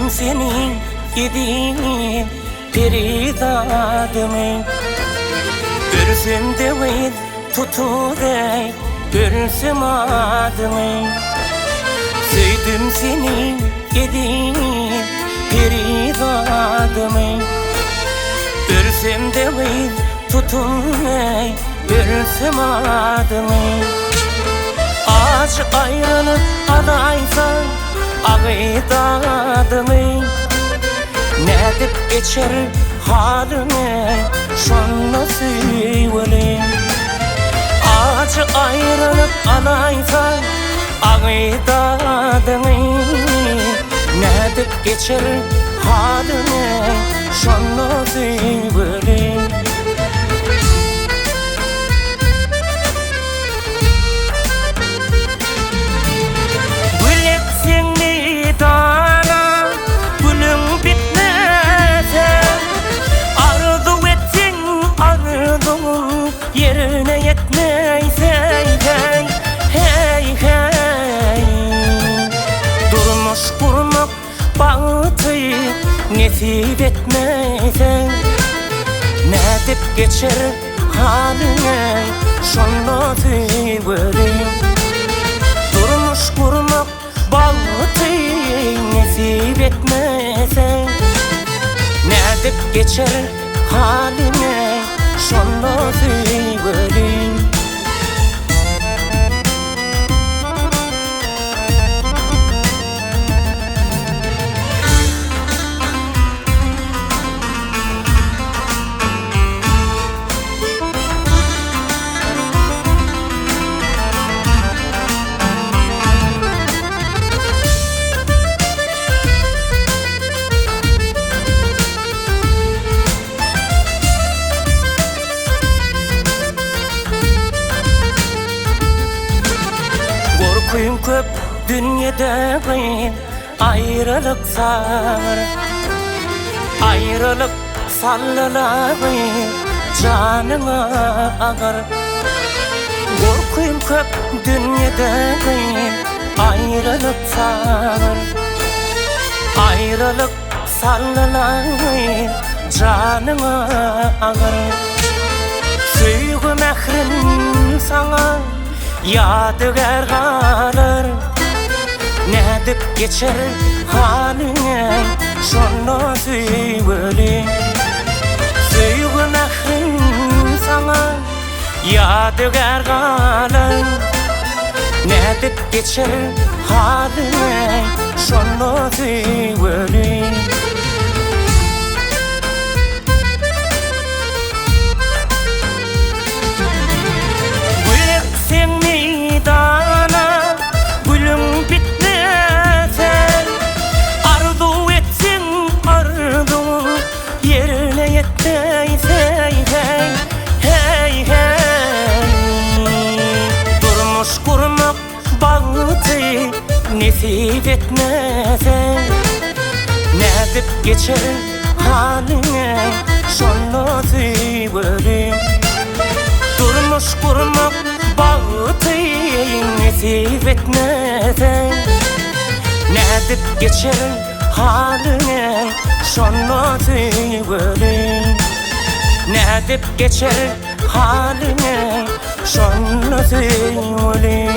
Sevdim seni yediğini peridadım. Görsem de vayt tutuday görsem adımı. Sevdim seni yediğini peridadım. Görsem de vayt tutuday görsem adımı. Aşık ayrılık adaysan ağıydadımı. Ne dip geçer halime şonla söyle. Aşık ayrılık adaysan ağıydadımı. Ne dip geçer halime şonla söyle. Yerine yetmeyse hey hey. Durmuş kurmak bağıtı nesip etmeyse. Ne dip geçer haline şonla söyle. Durmuş kurmak bağıtı nesip etmeyse. Ne dip geçer haline şonla söyle. Korkuyum köp dünyada kıyın ayrılık sar. Ayrılık sallalar kıyın canıma ağır. Korkuyum köp dünyada kıyın ayrılık sar. Ayrılık sallalar kıyın canıma ağır. Süygü mehrim sana yadigar kalır. Ne dip geçer haline şonla söyle. Süygü mehrim sana yadigar kalır. Ne dip geçer haline şonla söyle. Nesip etmese. Ne dip geçer haline şonla söyle. Durmuş kurmak bağıtı nesip etmese. Ne dip geçer haline şonla söyle. Ne dip geçer haline şonla söyle.